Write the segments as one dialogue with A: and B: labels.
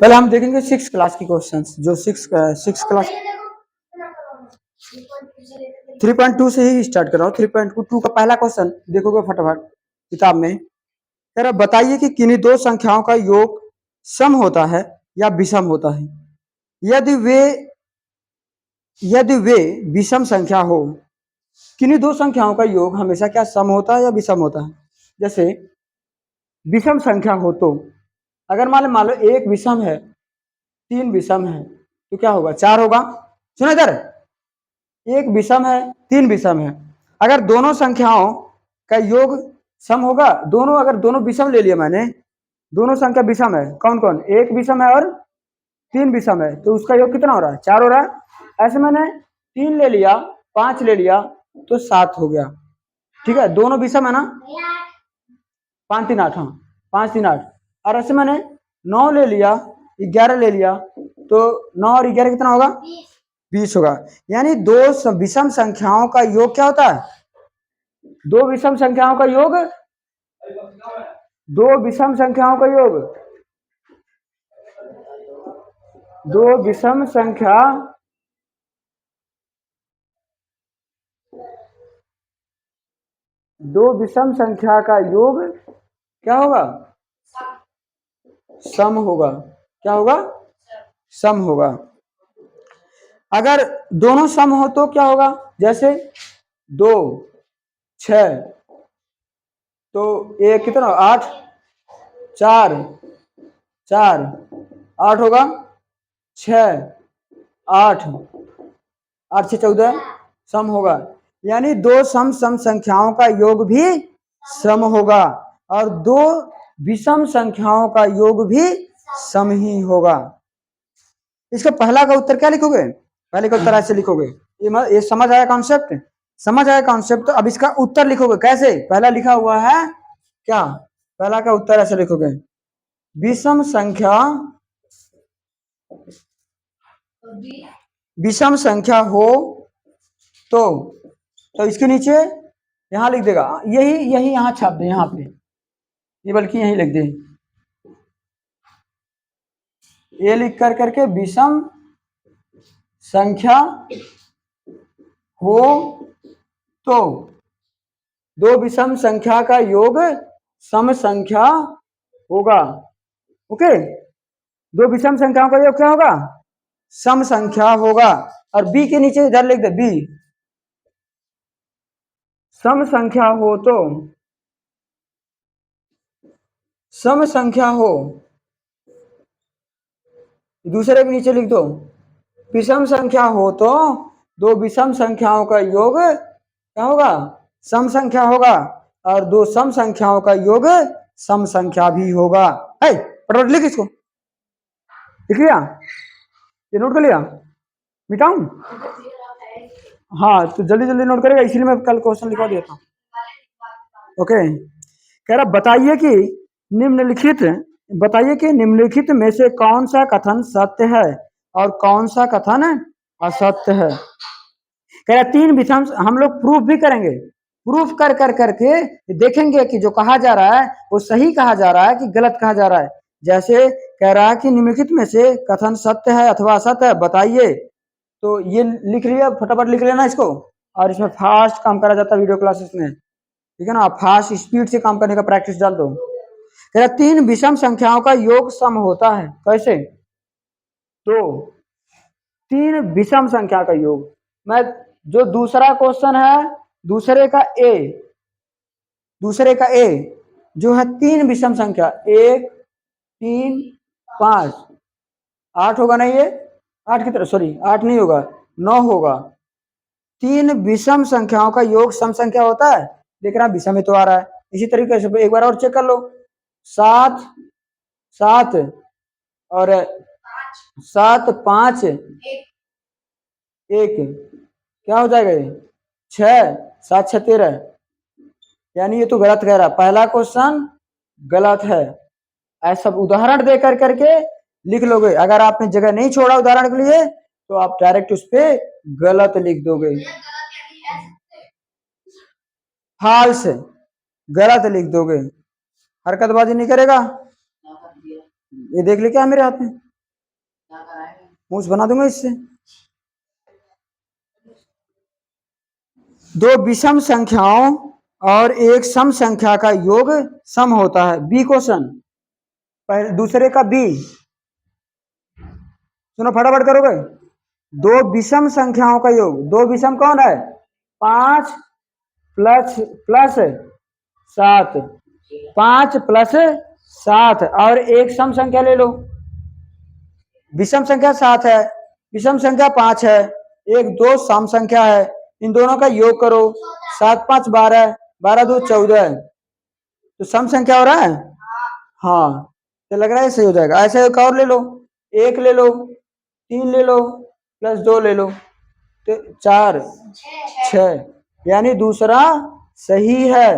A: पहले हम देखेंगे 6 क्लास की क्वेश्चंस, जो सिक्स क्लास 3.2 से ही स्टार्ट कर रहा हूँ। 3.2 का पहला क्वेश्चन देखोगे फटाफट किताब में। कह रहा बताइए कि किन्हीं दो संख्याओं का योग सम होता है या विषम होता है। यदि वे विषम संख्या हो, किन्हीं दो संख्याओं का योग हमेशा क्या सम होता है या विषम होता है। जैसे विषम संख्या हो तो अगर मान लो एक विषम है, 3 विषम है, तो क्या होगा, 4 होगा। सुनो इधर, एक विषम है, 3 विषम है, अगर दोनों संख्याओं का योग सम होगा, अगर दोनों विषम ले लिया मैंने, दोनों संख्या विषम है, कौन कौन, एक विषम है और 3 विषम है, तो उसका योग कितना हो रहा है, 4 हो रहा है। ऐसे मैंने 3 ले लिया, 5 ले लिया तो 7 हो गया। ठीक है, दोनों विषम है ना, 5 3 8, हाँ 5 3 8। और ऐसे मैंने 9 ले लिया, 11 ले लिया, तो 9 और 11 कितना होगा, 20 होगा। यानी दो विषम संख्याओं का योग क्या होता है, दो विषम संख्याओं का योग, दो विषम संख्याओं का योग, दो विषम संख्या का योग क्या होगा, सम होगा। क्या होगा, सम होगा। अगर दोनों सम हो तो क्या होगा, जैसे 2 6, तो ये कितना 8, 4 4 8 होगा, 6 8 8 6 14 सम होगा। यानी दो सम संख्याओं का योग भी सम होगा और दो विषम संख्याओं का योग भी सम ही होगा। इसका पहला का उत्तर क्या लिखोगे, पहले का उत्तर ऐसे लिखोगे। ये समझ आया कॉन्सेप्ट, समझ आया कॉन्सेप्ट। तो अब इसका उत्तर लिखोगे कैसे, पहला लिखा हुआ है क्या, पहला का उत्तर ऐसे लिखोगे, विषम संख्या हो तो इसके नीचे यहां लिख देगा, यही यहां छाप दे, यहां पे ये, बल्कि यही लिख दे, ये लिख करके विषम संख्या हो तो दो विषम संख्या का योग सम संख्या होगा। ओके, दो विषम संख्याओं का योग क्या होगा, सम संख्या होगा। और बी के नीचे इधर लिख दे, बी सम संख्या हो तो, सम संख्या हो, दूसरे के नीचे लिख दो, विषम संख्या हो तो दो विषम संख्याओं का योग क्या होगा, सम संख्या होगा, और दो सम संख्याओं का योग सम संख्या भी होगा। है फटाफट लिख इसको, लिख लिया, ये नोट कर लिया, मिटाऊं, हाँ तो जल्दी जल्दी नोट करेगा, इसीलिए मैं कल क्वेश्चन लिखवा दिया था। ओके, कह रहा बताइए कि निम्नलिखित में से कौन सा कथन सत्य है और कौन सा कथन असत्य है। कह रहा 3 विषम, हम लोग प्रूफ भी करेंगे, प्रूफ कर करके देखेंगे कि जो कहा जा रहा है वो सही कहा जा रहा है कि गलत कहा जा रहा है। जैसे कह रहा है कि निम्नलिखित में से कथन सत्य है अथवा असत्य है, बताइए। तो ये लिख लिया, फटाफट लिख लेना इसको, और इसमें फास्ट काम करा जाता है वीडियो क्लासेस में, ठीक है ना, फास्ट स्पीड से काम करने का प्रैक्टिस डाल दो। कह रहा 3 विषम संख्याओं का योग सम होता है, कैसे, तो 3 विषम संख्या का योग, मैं जो दूसरा क्वेश्चन है, दूसरे का ए जो है 3 विषम संख्या, 1 3 5 8 होगा नहीं, ये 8 की तरह, सॉरी 8 नहीं होगा, 9 होगा। 3 विषम संख्याओं का योग सम संख्या होता है, देख रहा विषम में तो आ रहा है। इसी तरीके से एक बार और चेक कर लो, 7 7 और 7 5 1 क्या हो जाएगा, ये 6 7 6 13, यानी ये तो गलत कह रहा है, पहला क्वेश्चन गलत है। ऐसा उदाहरण दे करके लिख लोगे, अगर आपने जगह नहीं छोड़ा उदाहरण के लिए तो आप डायरेक्ट उस पर गलत लिख दोगे, फाल्स गलत लिख दोगे, हरकतबाजी नहीं करेगा, ये देख ले क्या है मेरे हाथ में, मूस बना दूंगा इससे। दो विषम संख्याओं और एक सम संख्या का योग सम होता है। बी क्वेश्चन, दूसरे का बी, सुनो फटाफट करोगे। दो विषम संख्याओं का योग, दो विषम कौन है? 5 प्लस प्लस 7, 5 प्लस 7 और एक सम संख्या ले लो। विषम संख्या 7 है, विषम संख्या 5 है, एक दो सम संख्या है, इन दोनों का योग करो। 7 5 12, 12 2 14, तो सम संख्या हो रहा है। हाँ, तो लग रहा है सही हो जाएगा। ऐसे एक और ले लो, 1 ले लो, 3 ले लो, प्लस 2 ले लो, तो 4 6, यानी दूसरा सही है।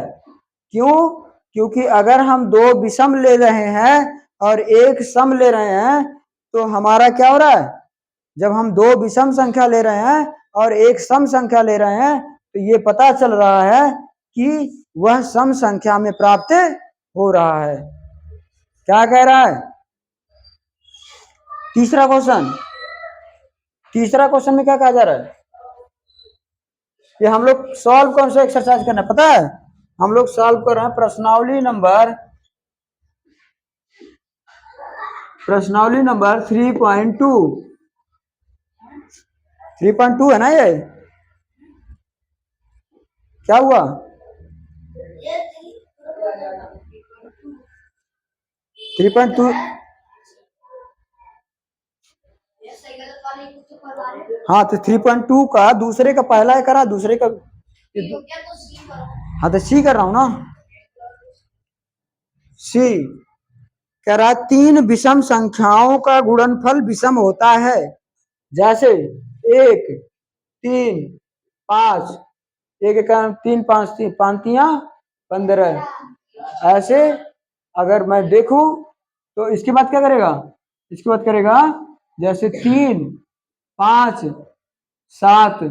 A: क्यों? क्योंकि अगर हम दो विषम ले रहे हैं और एक सम ले रहे हैं तो हमारा क्या हो रहा है? जब हम दो विषम संख्या ले रहे हैं और एक सम संख्या ले रहे हैं तो ये पता चल रहा है कि वह सम संख्या में प्राप्त हो रहा है। क्या कह रहा है? तीसरा क्वेश्चन, तीसरा क्वेश्चन में क्या कहा जा रहा है? ये हम लोग सॉल्व कौन सा एक्सरसाइज करना है पता है? हम लोग सॉल्व कर रहे हैं प्रश्नावली नंबर 3.2। 3.2 है ना ये? क्या हुआ? 3.2, हाँ तो 3.2 का दूसरे का पहला है करा, दूसरे का, हाँ तो सी कर रहा हूं ना। सी कह रहा है 3 विषम संख्याओं का गुणनफल विषम होता है। जैसे 1 3 5, 1 3 5 3 5 15, ऐसे अगर मैं देखूं तो इसके बाद क्या करेगा? इसके बाद करेगा जैसे 3 5 7,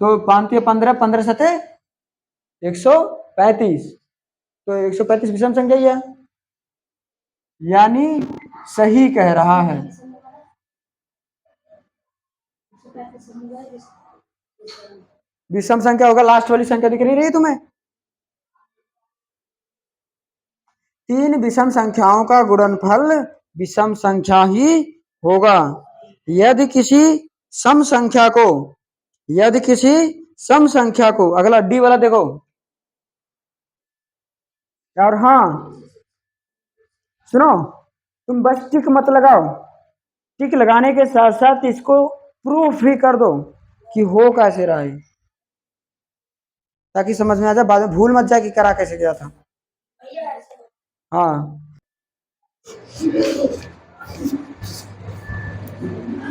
A: तो 5 15, 15 सते 135, तो 135 विषम संख्या ही है, यानी सही कह रहा है। विषम संख्या होगा, लास्ट वाली संख्या दिख नहीं रही तुम्हें? 3 विषम संख्याओं का गुणनफल विषम संख्या ही होगा। यदि किसी सम संख्या को, यदि किसी सम संख्या को, अगला डी वाला देखो। और हाँ सुनो, तुम बस टिक मत लगाओ, टिक लगाने के साथ साथ इसको प्रूफ भी कर दो कि हो कैसे रहा है, ताकि समझ में आ जाए, बाद में भूल मत जाए कि करा कैसे गया था। हाँ,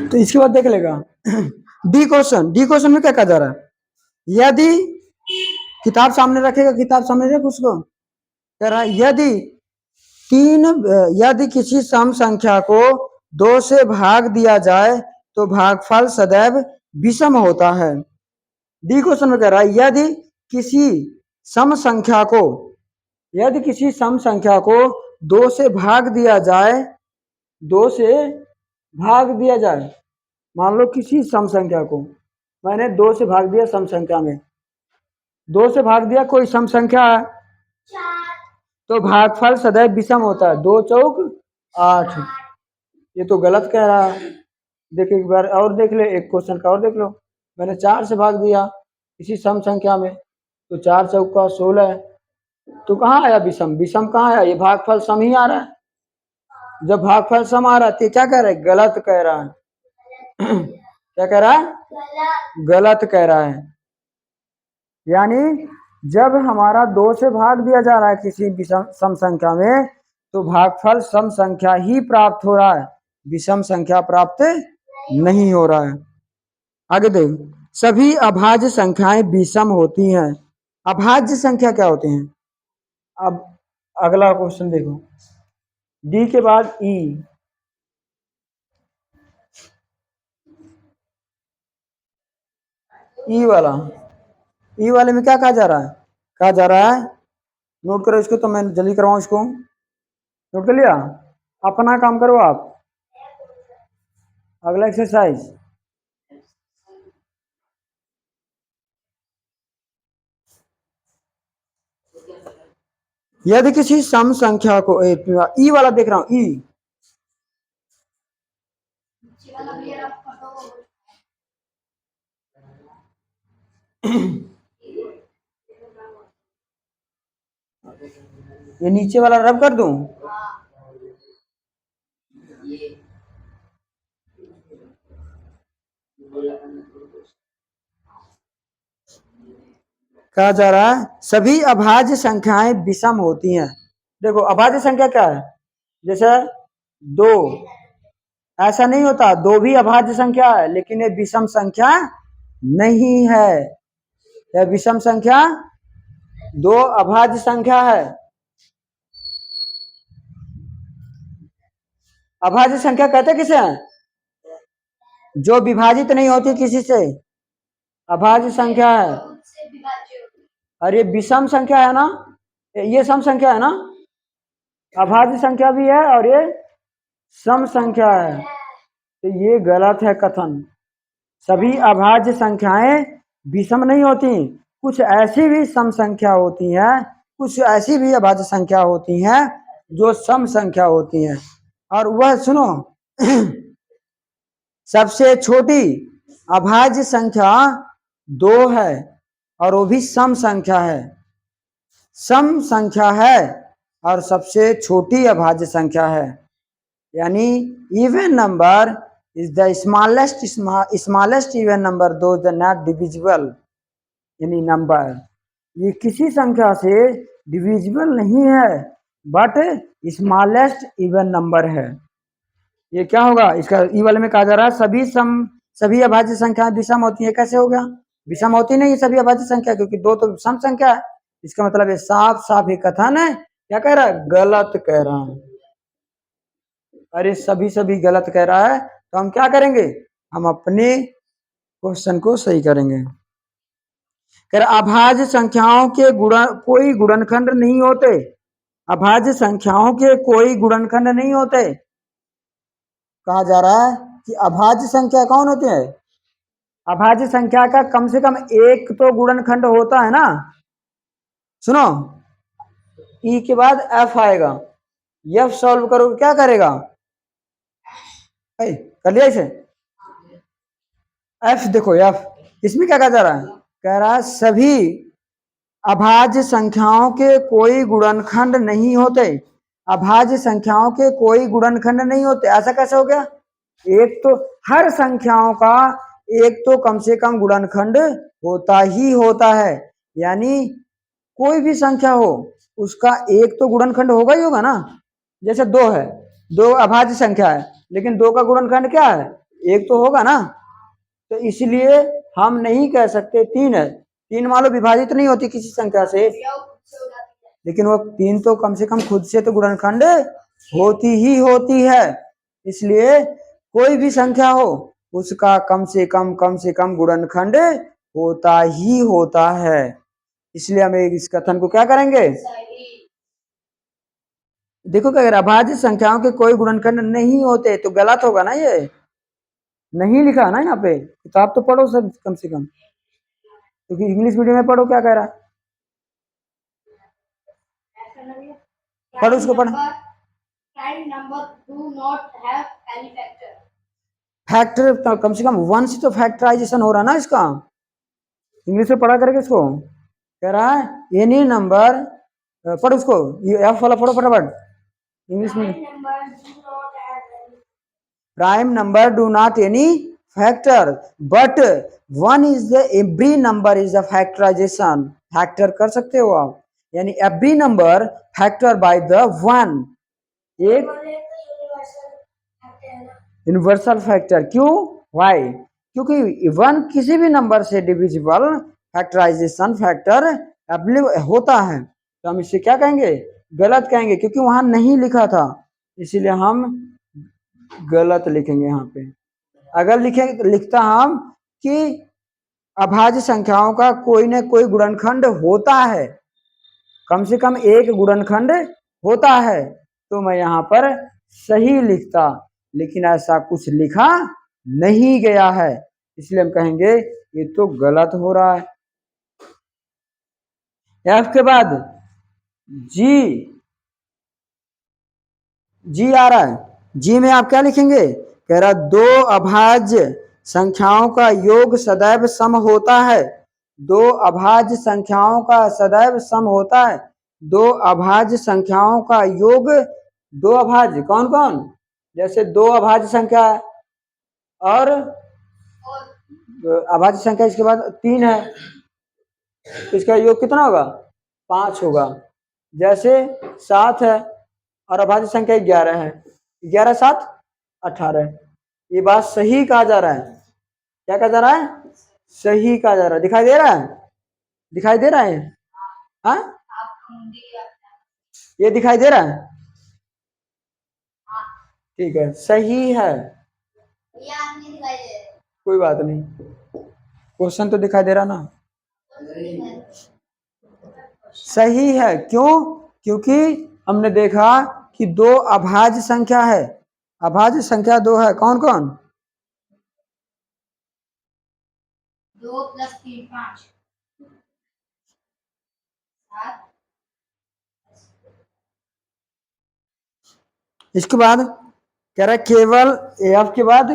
A: तो इसके बाद देख लेगा। डी क्वेश्चन, डी क्वेश्चन में क्या कहा जा रहा है? यदि, किताब सामने रखेगा, किताब सामने रख उसको, कह रहा है यदि यदि किसी सम संख्या को 2 से भाग दिया जाए तो भागफल सदैव विषम होता है। डी क्वेश्चन में कह रहा है यदि किसी सम संख्या को, यदि किसी सम संख्या को 2 से भाग दिया जाए, 2 से भाग दिया जाए, मान लो किसी सम संख्या को मैंने 2 से भाग दिया, सम संख्या में 2 से भाग दिया कोई सम संख्या है, तो भागफल सदैव विषम होता है। 2 चौक 8, ये तो गलत कह रहा है। देखिए एक बार और देख ले, एक क्वेश्चन का और देख लो। मैंने 4 से भाग दिया किसी सम संख्या में, तो 4 चौका 16, तो कहाँ आया विषम? विषम कहाँ आया? ये भागफल सम ही आ रहा है। जब भागफल सम आ रहा है तो क्या कह रहा है? गलत कह रहा है। क्या कह रहा है? गलत कह रहा है। यानी जब हमारा 2 से भाग दिया जा रहा है किसी विषम सम संख्या में, तो भागफल सम संख्या ही प्राप्त हो रहा है, विषम संख्या प्राप्त नहीं हो रहा है। आगे देख, सभी अभाज्य संख्याएं विषम होती हैं। अभाज्य संख्या क्या होते हैं? अब अगला क्वेश्चन देखो, डी के बाद ई, ई वाला, ई वाले में क्या कहा जा रहा है? कहा जा रहा है, नोट करो इसको, तो मैं जल्दी करवाऊं इसको। नोट कर लिया। अपना काम करो आप। अगला एक्सरसाइज, यदि किसी सम संख्या को ई वाला देख रहा हूं, ई ये नीचे वाला रब कर दूं। कहा जा रहा है सभी अभाज्य संख्याएं विषम होती हैं। देखो अभाज्य संख्या क्या है, जैसे 2, ऐसा नहीं होता, 2 भी अभाज्य संख्या है लेकिन ये विषम संख्या नहीं है। यह विषम संख्या 2 अभाज्य संख्या है। अभाज्य संख्या कहते किसे हैं, जो विभाजित नहीं होती किसी से, अभाज्य संख्या है। और ये विषम संख्या है ना, ये सम संख्या है ना, अभाज्य संख्या भी है और ये सम संख्या है। तो ये गलत है कथन। सभी अभाज्य संख्याएं विषम नहीं होती, कुछ ऐसी भी सम संख्या होती हैं, कुछ ऐसी भी अभाज्य संख्या होती हैं जो सम संख्या होती हैं। और वह सुनो सबसे छोटी अभाज्य संख्या 2 है और वो भी सम संख्या है। सम संख्या है और सबसे छोटी अभाज्य संख्या है, यानी even number is the smallest even number दो the not divisible any number. ये किसी संख्या से डिविजिबल नहीं है बट स्मॉलेस्ट इवन नंबर है। ये क्या होगा, इसका ई वाले में कहा जा रहा है सभी अभाज्य संख्याएं विषम होती है। कैसे हो गया, विषम होती नहीं सभी अभाज्य संख्या, क्योंकि 2 तो सम संख्या है। इसका मतलब ये साफ साफ ही कथन है, क्या कह रहा है, गलत कह रहा है। अरे सभी गलत कह रहा है तो हम क्या करेंगे, हम अपने क्वेश्चन को सही करेंगे। कह रहा अभाज्य संख्याओं के कोई गुणनखंड नहीं होते, अभाज्य संख्याओं के कोई गुणनखंड नहीं होते। कहा जा रहा है कि अभाज्य संख्या कौन होती है, अभाज्य संख्या का कम से कम एक तो गुणनखंड होता है ना। सुनो, ई के बाद एफ आएगा, एफ सॉल्व करो क्या करेगा, कर लिया इसे, एफ देखो एफ, इसमें क्या कहा जा रहा है, कह रहा है सभी अभाज्य संख्याओं के कोई गुणनखंड नहीं होते, अभाज्य संख्याओं के कोई गुणनखंड नहीं होते। ऐसा कैसे हो गया, एक तो हर संख्याओं का एक तो कम से कम गुणनखंड होता ही होता है, यानी कोई भी संख्या हो उसका एक तो गुणनखंड होगा ही होगा ना। जैसे 2 है, 2 अभाज्य संख्या है लेकिन 2 का गुणनखंड क्या है, एक तो होगा ना। तो इसलिए हम नहीं कह सकते 3 है, 3 मान लो विभाजित नहीं होती किसी संख्या से, लेकिन वो 3 तो कम से कम खुद से तो गुणनखंड होती ही होती है। इसलिए कोई भी संख्या हो उसका कम से कम गुणनखंड होता ही होता है। इसलिए हमें इस कथन को क्या करेंगे, देखो कि अगर अभाज्य संख्याओं के कोई गुणनखंड नहीं होते तो गलत होगा ना, ये नहीं लिखा ना यहाँ पे, किताब तो पढ़ो सब कम से कम, क्योंकि इंग्लिश मीडियम में पढ़ो क्या कह रहा है, पढ़ो उसको पढ़ो। फैक्टर कम से कम 1 से तो फैक्टराइजेशन हो रहा ना इसका, इंग्लिश में पढ़ा करके इसको। कह रहा है एनी नंबर, पढ़ो उसको, ये एफ वाला पढ़ो फटाफट इंग्लिश में। Prime number do not any factor but 1 is the every number is the factorization. Factor कर सकते हो आप, यानी every number factor by the 1, एक यूनिवर्सल फैक्टर। क्यों, वाई, क्योंकि 1 किसी भी नंबर से डिविजिबल फैक्टराइजेशन फैक्टर होता है। तो हम इसे क्या कहेंगे, गलत कहेंगे, क्योंकि वहां नहीं लिखा था, इसीलिए हम गलत लिखेंगे यहाँ पे। अगर लिखता हम कि अभाज्य संख्याओं का कोई न कोई गुणनखंड होता है, कम से कम एक गुणनखंड होता है, तो मैं यहाँ पर सही लिखता, लेकिन ऐसा कुछ लिखा नहीं गया है, इसलिए हम कहेंगे ये तो गलत हो रहा है। एफ के बाद जी, जी आ रहा है। जी में आप क्या लिखेंगे? कह रहा दो अभाज्य संख्याओं का योग सदैव सम होता है। दो अभाज्य संख्याओं का सदैव सम होता है। दो अभाज्य संख्याओं का योग, दो अभाज्य कौन कौन? जैसे दो अभाज्य संख्या और अभाज्य संख्या इसके बाद 3 है, तो इसका योग कितना होगा? 5 होगा। जैसे 7 है और अभाज्य संख्या 11 है, 11 7 18। ये बात सही कहा जा रहा है। क्या कहा जा रहा है? सही कहा जा रहा है। दिखाई दे रहा है? दिखाई दे रहा है? हाँ, ये दिखाई दे रहा है? ठीक है, सही है, कोई बात नहीं। क्वेश्चन तो दिखाई दे रहा ना? सही है। क्यों? क्योंकि हमने देखा कि दो अभाज्य संख्या है। अभाज्य संख्या दो है, कौन कौन?
B: 2 + 3 5 7।
A: इसके बाद कह रहा है केवल एफ के बाद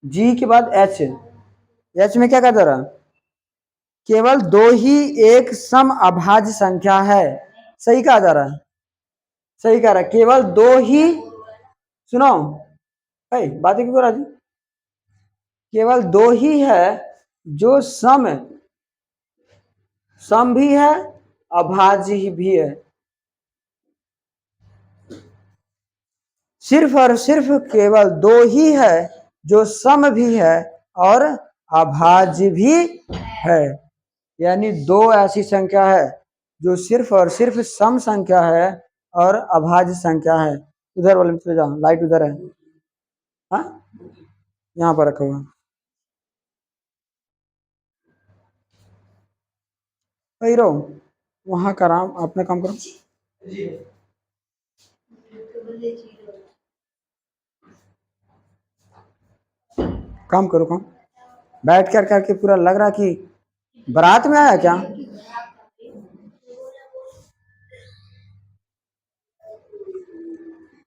A: जी के बाद एच। एच में क्या कहता रहा? केवल दो ही एक सम अभाज्य संख्या है। सही कहा जा रहा है? सही कह रहा है। केवल दो ही, सुनो भाई बात क्यों राजी, केवल दो ही है जो सम, सम भी है अभाज्य भी है। सिर्फ और सिर्फ केवल दो ही है जो सम भी है और अभाज्य भी है। यानी दो ऐसी संख्या है जो सिर्फ और सिर्फ सम संख्या है और अभाज्य संख्या है। उधर वाले में चले जाओ, लाइट उधर है। हाँ, यहाँ पर रखा हुआ। वही रहो, वहां का राम अपना काम करो। काम करो, काम बैठ कर करके पूरा लग रहा कि बारात में आया क्या?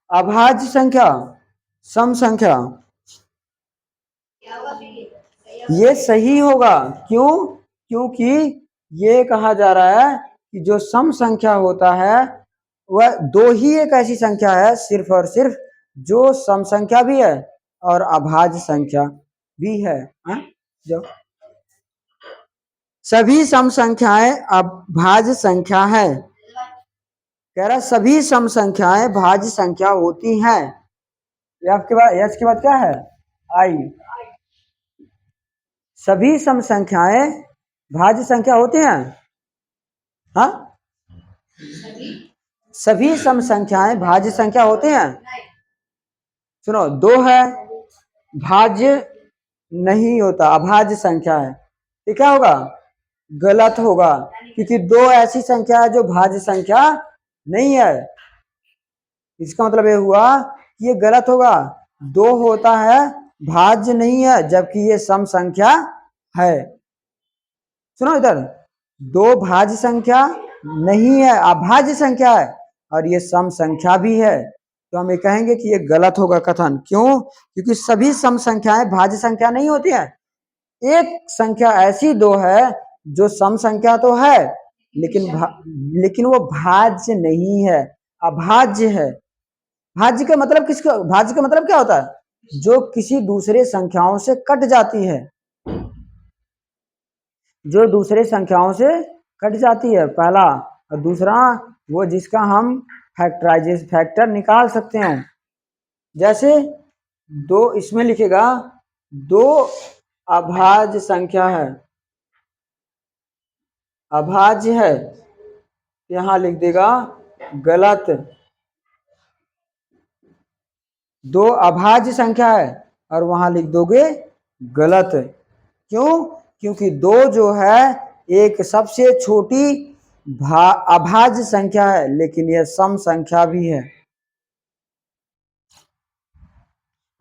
A: अभाज्य संख्या, सम संख्या, ये सही होगा। क्यों? क्योंकि ये कहा जा रहा है कि जो सम संख्या होता है वह दो ही एक ऐसी संख्या है सिर्फ और सिर्फ जो सम संख्या भी है और अभाज्य संख्या भी है। जो सभी सम संख्याएं अभाज्य संख्या है। कह रहा सभी सम संख्याएं भाज्य संख्या होती हैं। एफ के बाद, एच के बाद क्या है? आई। सभी सम संख्याएं भाज्य संख्या होती हैं। हाँ, सभी सम संख्याएं भाज्य संख्या होते हैं। सुनो, दो है भाज्य नहीं होता, अभाज्य संख्या है, तो क्या होगा? गलत होगा, क्योंकि दो ऐसी संख्या है जो भाज्य संख्या नहीं है। इसका मतलब ये हुआ कि ये गलत होगा। दो होता है भाज्य नहीं है, जबकि ये सम संख्या है। सुनो इधर, दो भाज्य संख्या नहीं है, अभाज्य संख्या है, और ये सम संख्या भी है, तो हम ये कहेंगे कि ये गलत होगा कथन। क्यों? क्योंकि सभी सम संख्याएं भाज्य संख्या नहीं होती है। एक संख्या ऐसी दो है जो सम संख्या तो है, लेकिन वो भाज्य नहीं है, अभाज्य है। भाज्य का मतलब किसका? भाज्य का मतलब क्या होता है? जो किसी दूसरे संख्याओं से कट जाती है, जो दूसरे संख्याओं से कट जाती है, पहला। और दूसरा वो जिसका हम फैक्टर निकाल सकते हैं। जैसे दो, इसमें लिखेगा दो अभाज्य संख्या है, अभाज्य है, यहां लिख देगा गलत। दो अभाज्य संख्या है और वहां लिख दोगे गलत। क्यों? क्योंकि दो जो है एक सबसे छोटी अभाज्य संख्या है, लेकिन यह सम संख्या भी है।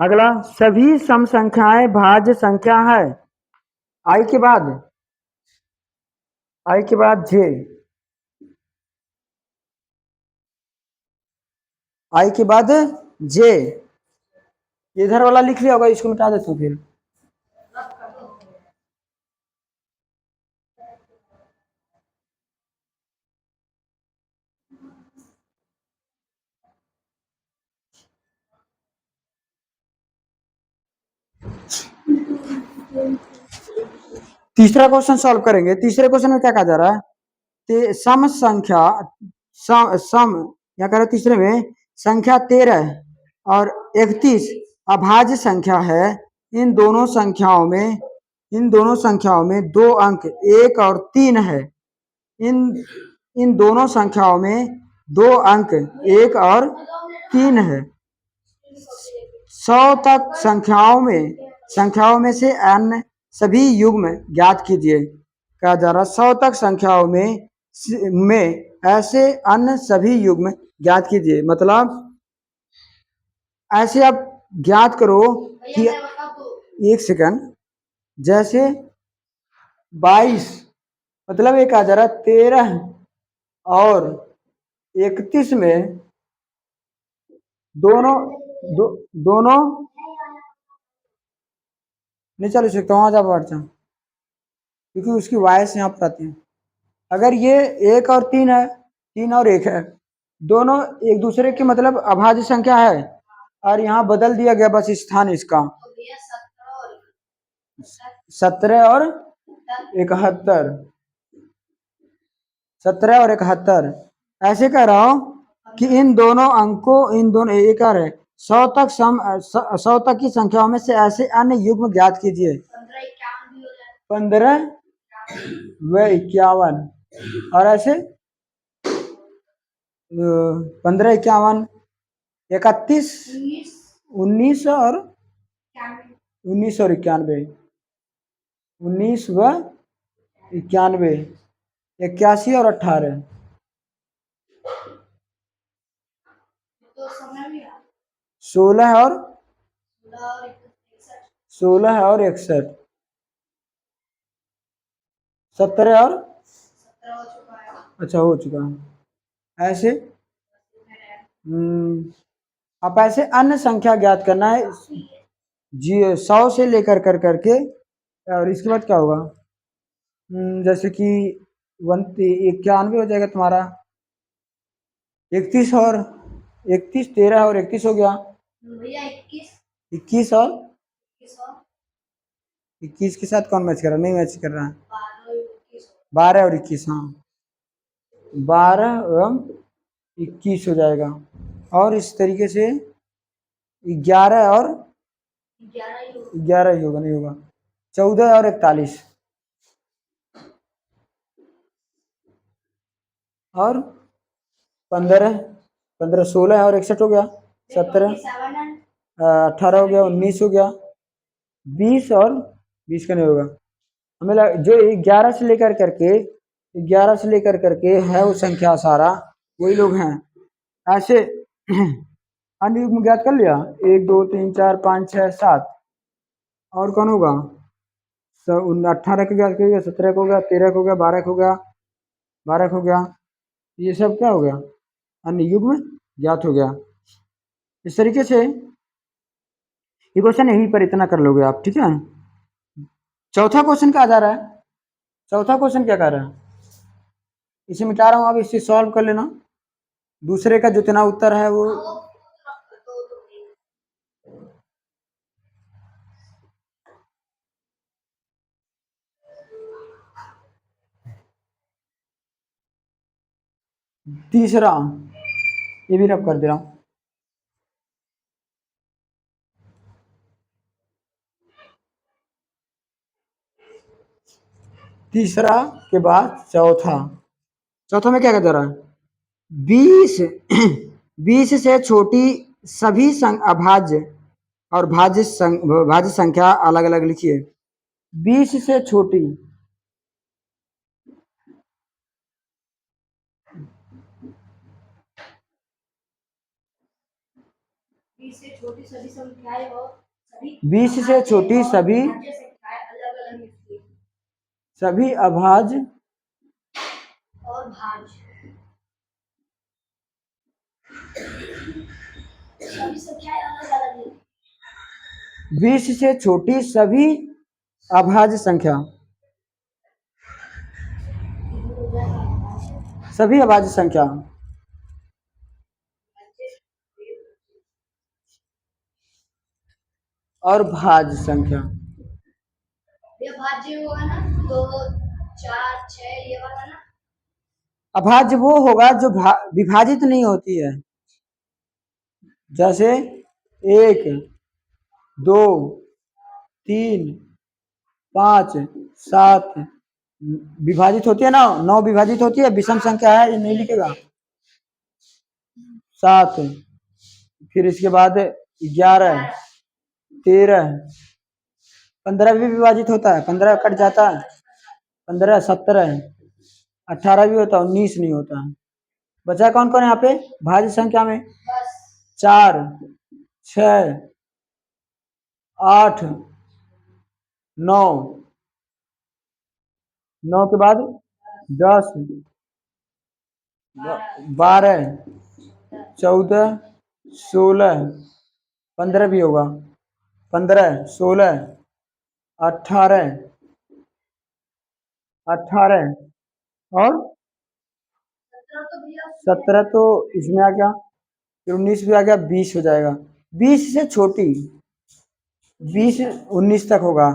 A: अगला, सभी सम संख्याएं भाज्य संख्या है। आई के बाद जे, आई के बाद जे, इधर वाला लिख लिया होगा, इसको मिटा देता हूँ फिर। तीसरा क्वेश्चन सॉल्व करेंगे। तीसरे क्वेश्चन में क्या कहा जा रहा है? सम संख्या सम या कह रहे तीसरे में संख्या 13 और 31 अभाज्य संख्या है। इन दोनों संख्याओं में दो अंक 1 और 3 है। इन दोनों संख्याओं में दो अंक 1 और 3 है। 100 तक संख्याओं में से अन्य सभी युग्म ज्ञात कीजिए। कहा जा रहा 100 तक संख्याओं में ऐसे अन्य सभी युग्म ज्ञात कीजिए। मतलब ऐसे आप ज्ञात करो कि, एक सेकंड, जैसे 22, मतलब एक आ जा रहा 13 और 31 में दोनों नहीं चल सकता, वहां जा बैठ जा, क्योंकि उसकी वॉइस यहाँ पर आती है। अगर ये 1 और 3 है, 3 और 1 है, दोनों एक दूसरे के मतलब अभाज्य संख्या है, और यहाँ बदल दिया गया बस स्थान इसका। 17 और 71, 17 और 71 ऐसे कह रहा हूं कि इन दोनों एक और है 100 तक की संख्याओं में से ऐसे अन्य युग्म ज्ञात कीजिए। 15 व 51, और ऐसे 15, 51, 31, 19 और 91, 19 व 91, 81 और 18, 16 और 61, 17 और अच्छा हो चुका है। ऐसे आप ऐसे अन्य संख्या ज्ञात करना है जी 100 से लेकर करके, और इसके बाद क्या होगा? जैसे कि 91 हो जाएगा तुम्हारा, 31 और 31, 13 और 31 हो गया, 21 और 21 के साथ कौन मैच कर रहा? नहीं मैच कर रहा है। 12 और 21, हाँ 12 एवं 21 हो जाएगा। और इस तरीके से 11 और 11 ही होगा, नहीं होगा 14 और 41, और 15, 16 और 61 हो गया, 17, 18 हो गया, 19 हो गया, 20 और 20 का नहीं होगा। हमें जो 11 से लेकर करके है वो संख्या सारा वही लोग हैं। ऐसे अन्य युग्म ज्ञात कर लिया, 1 2 3 4 5 6 7, और कौन होगा? 18 का ज्ञात करिएगा, 17 का हो गया, 13 का हो गया, 12 का हो गया, 12 का हो गया, ये सब क्या हो गया? अन्य युग्म ज्ञात हो गया। इस तरीके से ये क्वेश्चन यहीं पर इतना कर लोगे आप, ठीक है। चौथा क्वेश्चन क्या जा रहा है? चौथा क्वेश्चन क्या कर रहा है? इसे मिटा रहा हूं, आप इसे सॉल्व कर लेना। दूसरे का जितना उत्तर है वो तीसरा, ये भी रब कर दे रहा हूं। तीसरा के बाद चौथा में क्या कहता रहा है? 20 से छोटी सभी अभाज्य और भाज्य संख्या अलग अलग लिखिए। 20 से छोटी
B: बीस से छोटी सभी संख्याएं और सभी
A: 20 से छोटी सभी
B: भाज्य संख्याएं अलग अलग लिखती हैं
A: सभी अभाज्य
B: और भाज्य सभी संख्याएं अलग अलग लिखती
A: 20 से छोटी सभी अभाज्य संख्या सभी अभाज्य संख्या और भाज्य संख्या।
B: ये भाज्य होगा ना, 2 4 6 ये वाला ना।
A: अभाज्य वो होगा जो विभाजित नहीं होती है, जैसे 1 2 3 5 7 विभाजित होती है ना, 9 विभाजित होती है, विषम संख्या है, ये नहीं लिखेगा 7, फिर इसके बाद 11 13 15 भी विभाजित होता है, 15 कट जाता है, 15 17 18 भी होता है, 19 नहीं होता है। बचा कौन कौन यहाँ पे भाज्य संख्या में? 4 6 8 9 9 के बाद 10 12 14 16 15 भी होगा, 15 16 18 18 और 17 तो इसमें आ गया, फिर 19 भी आ गया, 20 हो जाएगा। 20 से छोटी 20 19 तक होगा।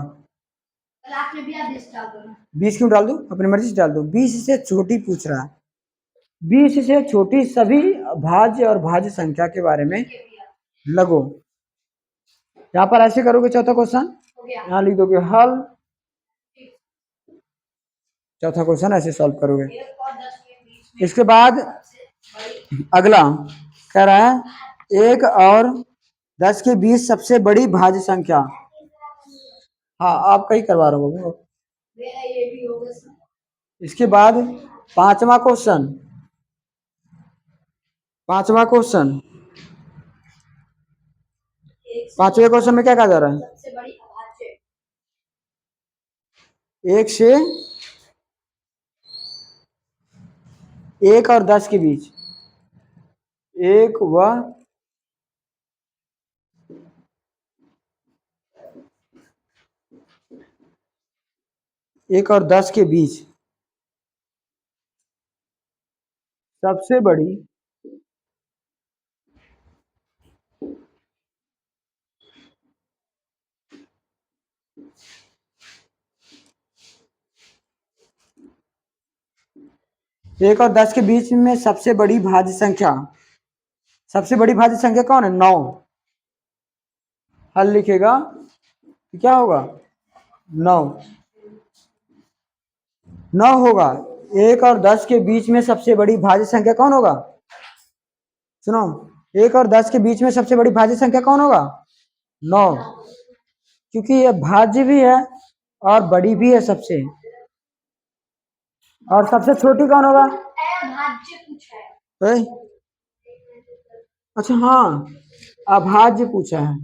B: आपने भी आदेश डाल दो ना।
A: 20 क्यों डाल दूं? अपनी मर्जी से डाल दो। 20 से छोटी पूछ रहा है, 20 से छोटी सभी भाज्य और भाज्य संख्या के बारे में लगो। यहाँ पर ऐसे करोगे, चौथा क्वेश्चन यहाँ लिख दोगे हल, चौथा क्वेश्चन ऐसे सॉल्व करोगे। इसके बाद अगला कह रहा है 1 और 10 के बीच सबसे बड़ी भाज्य संख्या। हाँ आपका ही करवा रहा हूँ। इसके बाद पांचवा क्वेश्चन, पांचवें क्वेश्चन में क्या कहा जा रहा है?
B: सबसे बड़ी अभाज्य
A: 1 से 1 और 10 के बीच 1 व 1 और 10 के बीच सबसे बड़ी एक और 10 के बीच में सबसे बड़ी भाज्य संख्या, सबसे बड़ी भाज्य संख्या कौन है? 9। हल लिखेगा तो क्या होगा? 9 9 होगा। 1 और 10 के बीच में सबसे बड़ी भाज्य संख्या कौन होगा? सुनो, 1 और 10 के बीच में सबसे बड़ी भाज्य संख्या कौन होगा? 9, क्योंकि ये भाज्य भी है और बड़ी भी है सबसे। और सबसे छोटी कौन होगा?
B: अभाज्य पूछा है।
A: अच्छा हाँ, अभाज्य पूछा है,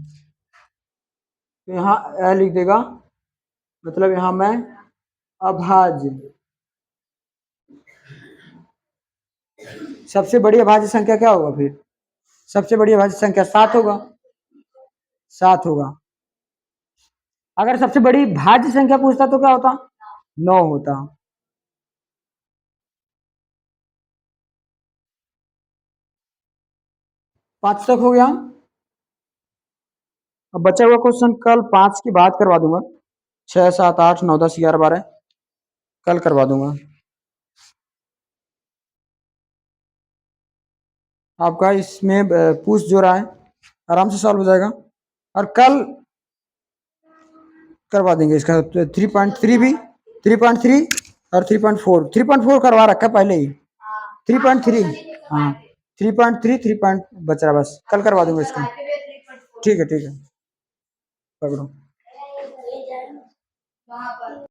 A: तो यहाँ ए लिख देगा, मतलब यहाँ मैं अभाज्य, सबसे बड़ी अभाज्य संख्या क्या होगा फिर? सबसे बड़ी अभाज्य संख्या 7 होगा, 7 होगा। अगर सबसे बड़ी भाज्य संख्या पूछता तो क्या होता? 9 होता। पांच तक हो गया। अब बचा हुआ क्वेश्चन कल 5 की बात करवा दूंगा, 6 7 8 9 10 11 12 कल करवा दूंगा। आपका इसमें पूछ जो रहा है आराम से सॉल्व हो जाएगा, और कल करवा देंगे इसका 3.3 भी, 3.3 और 3.4, 3.4 करवा रखा पहले ही, 3.3 हाँ 3.3 3. बच रहा, बस कल करवा दूंगा इसका। ठीक है पकड़ो।
B: वहाँ पर